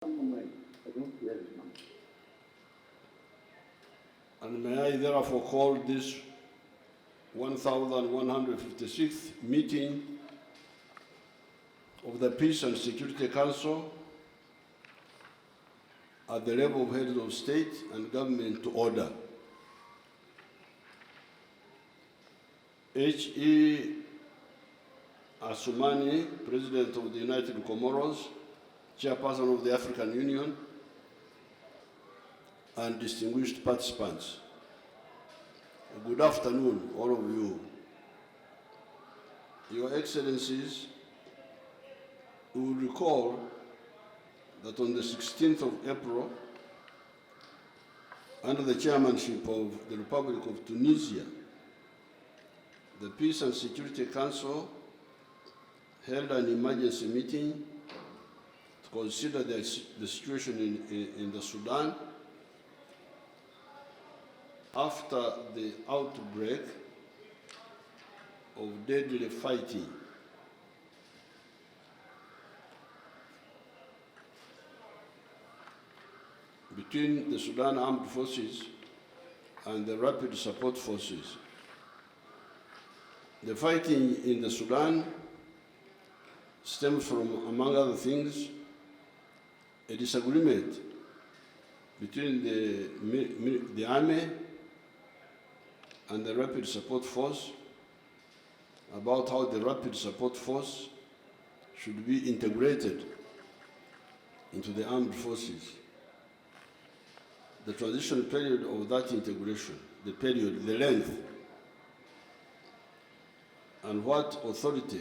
And may I therefore call this 1156th meeting of the Peace and Security Council at the level of heads of state and government to order. H.E. Assoumani, President of the United Comoros, Chairperson of the African Union, and distinguished participants. Good afternoon, all of you. Your Excellencies, you will recall that on the 16th of April, under the chairmanship of the Republic of Tunisia, the Peace and Security Council held an emergency meeting to consider the situation in the Sudan after the outbreak of deadly fighting between the Sudan Armed Forces and the Rapid Support Forces. The fighting in the Sudan stems from, among other things, a disagreement between the army and the Rapid Support Force about how the Rapid Support Force should be integrated into the armed forces. The transition period of that integration, the period, the length, and what authority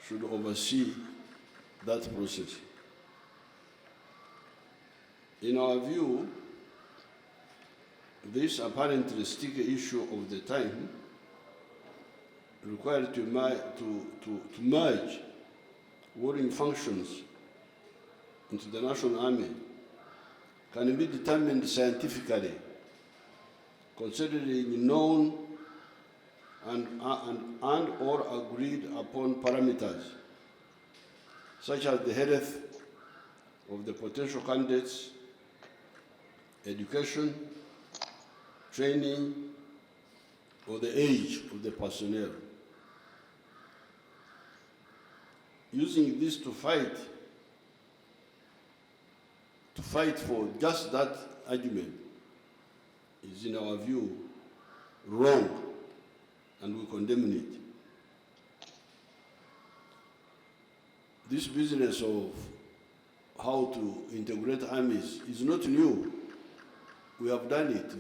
should oversee that process. In our view, this apparently sticky issue of the time required to merge warring functions into the national army can be determined scientifically, considering known and or agreed upon parameters, such as the health of the potential candidates, education, training, or the age of the personnel. Using this to fight for just that argument is, in our view, wrong, and we condemn it. This business of how to integrate armies is not new. We have done it.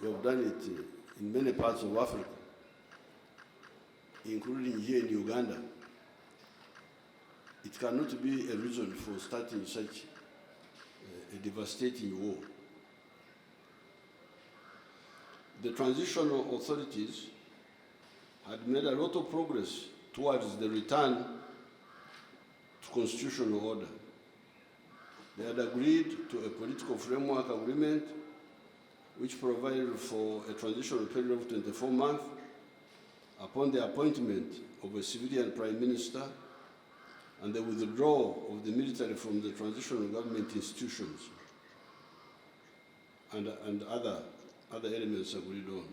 We have done it in many parts of Africa, including here in Uganda. It cannot be a reason for starting such a devastating war. The transitional authorities had made a lot of progress towards the return to constitutional order. They had agreed to a political framework agreement which provided for a transitional period of 24 months upon the appointment of a civilian prime minister and the withdrawal of the military from the transitional government institutions and other elements agreed on.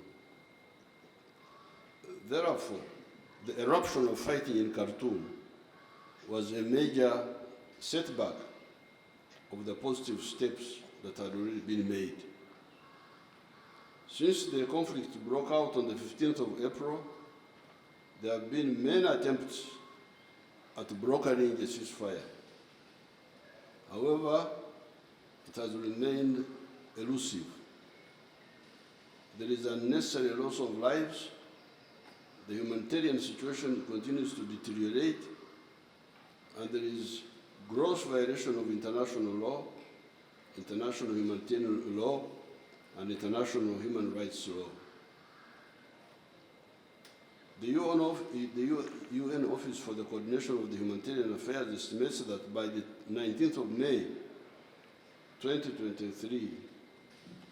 Therefore, the eruption of fighting in Khartoum was a major setback of the positive steps that had already been made. Since the conflict broke out on the 15th of April, there have been many attempts at brokering a ceasefire. However, it has remained elusive. There is unnecessary loss of lives. The humanitarian situation continues to deteriorate, and there is gross violation of international law, international humanitarian law, and international human rights law. The UN Office for the Coordination of the Humanitarian Affairs estimates that by the 19th of May, 2023,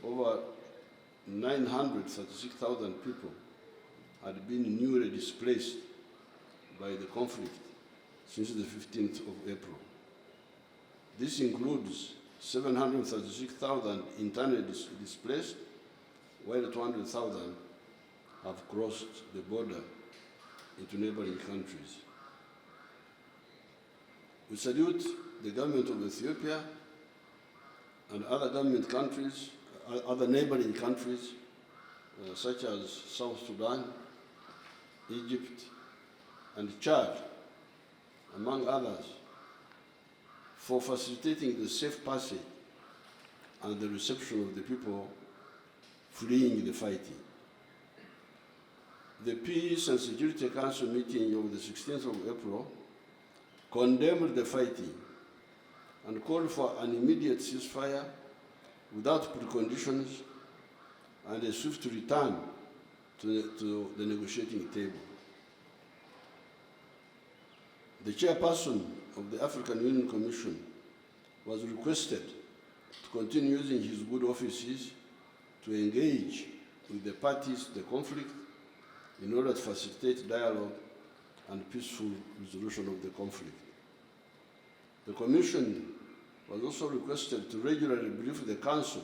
over 936,000 people had been newly displaced by the conflict since the 15th of April. This includes 736,000 internally displaced, while 200,000 have crossed the border into neighboring countries. We salute the government of Ethiopia and other other neighboring countries, such as South Sudan, Egypt, and Chad, among others, for facilitating the safe passage and the reception of the people fleeing the fighting. The Peace and Security Council meeting of the 16th of April condemned the fighting and called for an immediate ceasefire without preconditions and a swift return to the negotiating table. The chairperson of the African Union Commission was requested to continue using his good offices to engage with the parties to the conflict in order to facilitate dialogue and peaceful resolution of the conflict. The Commission was also requested to regularly brief the Council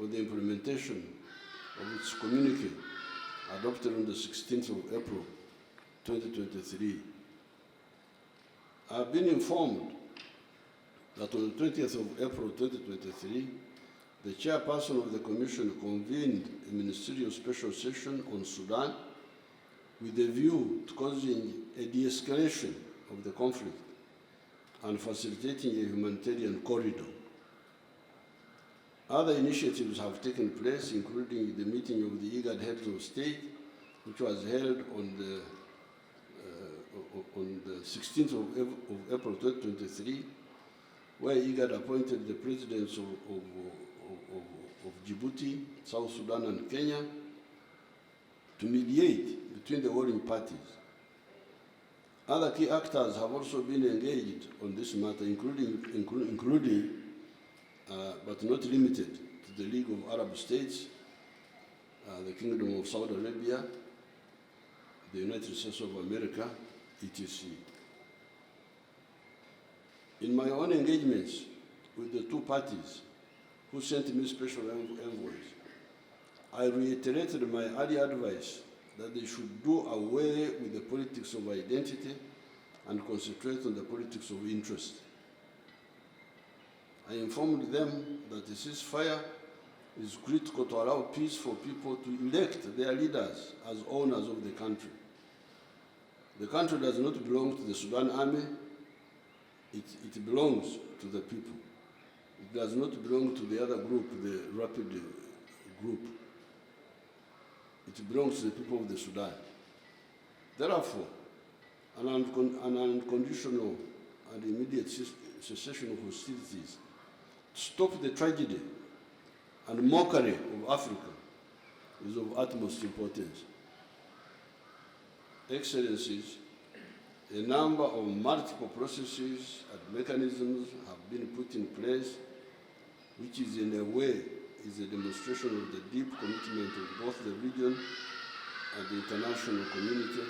of the implementation of its communique adopted on the 16th of April 2023. I have been informed that on the 20th of April 2023, the chairperson of the Commission convened a ministerial special session on Sudan with a view to causing a de-escalation of the conflict and facilitating a humanitarian corridor. Other initiatives have taken place, including the meeting of the IGAD heads of state, which was held on the 16th of April 2023, where IGAD appointed the presidents of Djibouti, South Sudan, and Kenya to mediate between the warring parties. Other key actors have also been engaged on this matter, including but not limited to the League of Arab States, the Kingdom of Saudi Arabia, the United States of America, etc. In my own engagements with the two parties who sent me special envoys, I reiterated my earlier advice that they should do away with the politics of identity and concentrate on the politics of interest. I informed them that the ceasefire is critical to allow peace for people to elect their leaders as owners of the country. The country does not belong to the Sudan army, it belongs to the people. It does not belong to the other group, the Rapid group. It belongs to the people of the Sudan. Therefore, an unconditional and immediate cessation of hostilities to stop the tragedy and mockery of Africa is of utmost importance. Excellencies, a number of multiple processes and mechanisms have been put in place, which is in a way is a demonstration of the deep commitment of both the region and the international community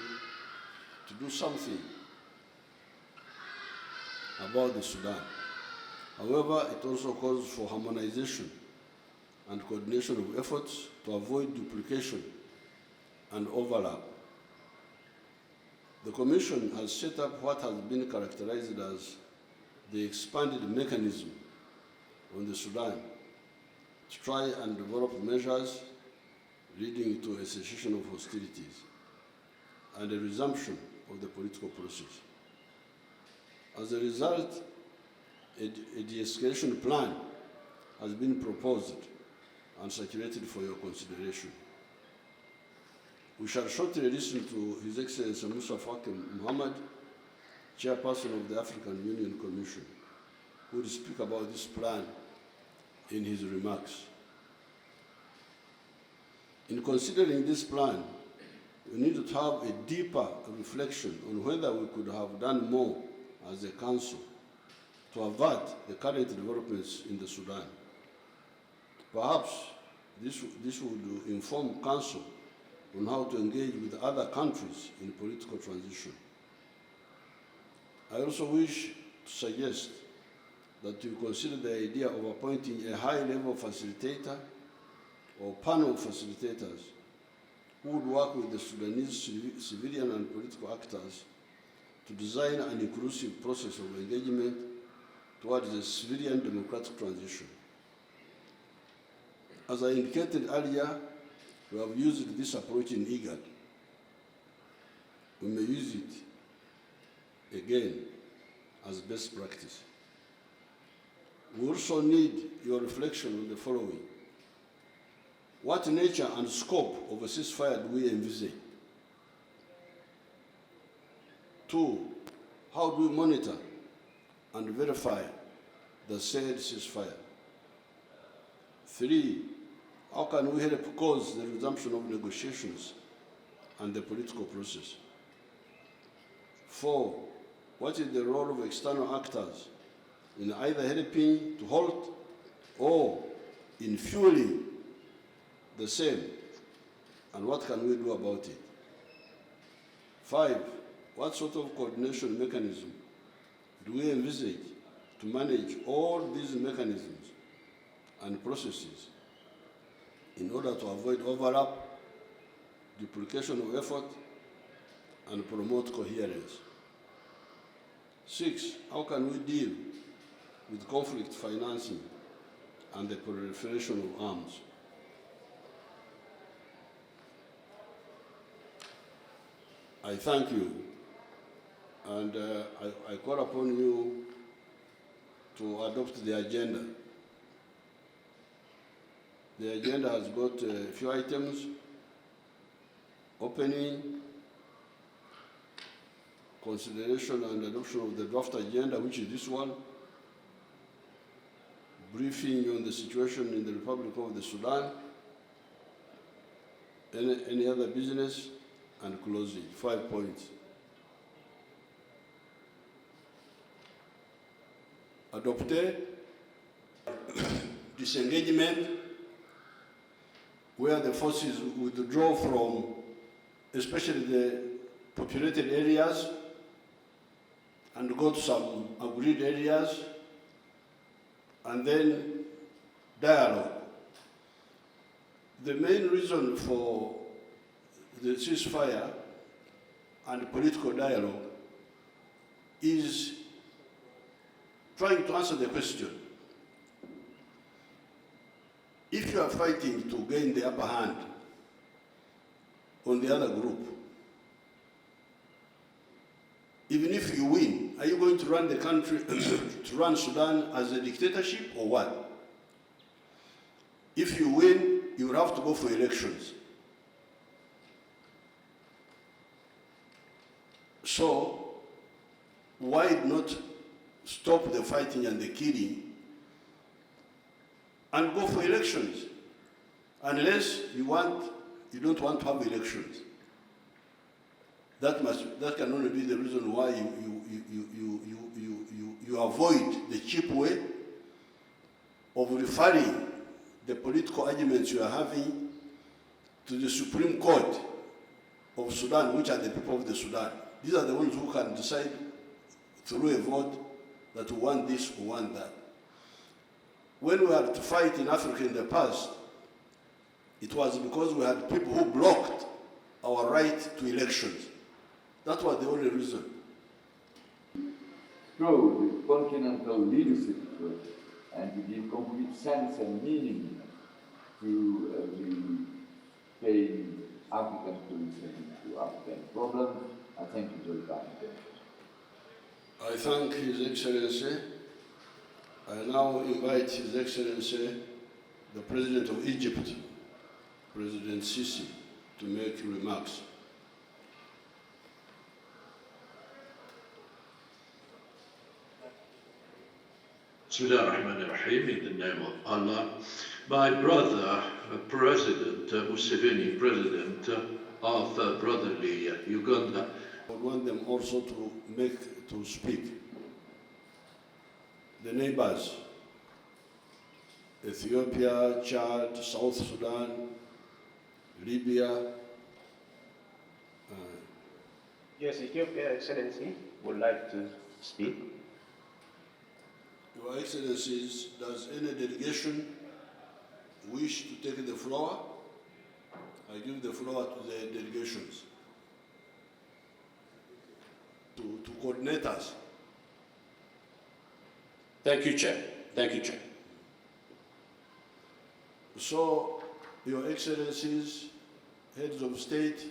to do something about the Sudan. However, it also calls for harmonization and coordination of efforts to avoid duplication and overlap. The Commission has set up what has been characterized as the expanded mechanism on the Sudan to try and develop measures leading to a cessation of hostilities and a resumption of the political process. As a result, a de-escalation plan has been proposed and circulated for your consideration. We shall shortly listen to His Excellency Musa Faki Muhammad, Chairperson of the African Union Commission, who will speak about this plan in his remarks. In considering this plan, we need to have a deeper reflection on whether we could have done more as a Council to avert the current developments in the Sudan. Perhaps this would inform Council on how to engage with other countries in political transition. I also wish to suggest that you consider the idea of appointing a high-level facilitator or panel of facilitators who would work with the Sudanese civilian and political actors to design an inclusive process of engagement towards a civilian democratic transition. As I indicated earlier, we have used this approach in IGAD. We may use it again as best practice. We also need your reflection on the following. What nature and scope of a ceasefire do we envisage? 2, how do we monitor and verify the said ceasefire? 3, how can we help cause the resumption of negotiations and the political process? 4, what is the role of external actors in either helping to halt or in fueling the same, and what can we do about it? 5, what sort of coordination mechanism do we envisage to manage all these mechanisms and processes in order to avoid overlap, duplication of effort, and promote coherence? 6, how can we deal with conflict financing and the proliferation of arms? I thank you, and I call upon you to adopt the agenda. The agenda has got a few items: opening, consideration and adoption of the draft agenda, which is this one, briefing on the situation in the Republic of the Sudan, any other business, and closing. 5 points. Adopted, disengagement, where the forces withdraw from especially the populated areas and go to some agreed areas, and then dialogue. The main reason for the ceasefire and political dialogue is trying to answer the question: if you are fighting to gain the upper hand on the other group, even if you win, are you going to run the country, to run Sudan as a dictatorship or what? If you win, you will have to go for elections. So, why not stop the fighting and the killing and go for elections? Unless you don't want to have elections. That can only be the reason why you avoid the cheap way of referring the political arguments you are having to the Supreme Court of Sudan, which are the people of the Sudan. These are the ones who can decide through a vote that we want this or want that. When we had to fight in Africa in the past, it was because we had people who blocked our right to elections. That was the only reason. Through the continental leadership and to give complete sense and meaning to the paying African solution to African problems. I thank you for your time. I thank His Excellency. I now invite His Excellency, the President of Egypt, President Sisi, to make remarks. Bismillah ar-Rahman ar-Rahim, in the name of Allah. My brother, President Museven, President of brotherly Uganda. I want them also to speak. The neighbors, Ethiopia, Chad, South Sudan, Libya. Yes, Ethiopia Excellency would like to speak. Your Excellencies, does any delegation wish to take the floor? I give the floor to the delegations to coordinate us. Thank you, Chair. Thank you, Chair. So, Your Excellencies, heads of state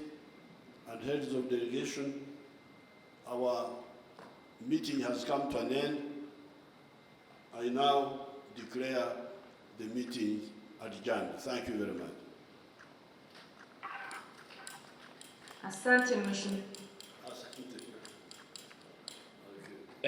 and heads of delegation, our meeting has come to an end. I now declare the meeting adjourned. Thank you very much. Asante mheshimiwa.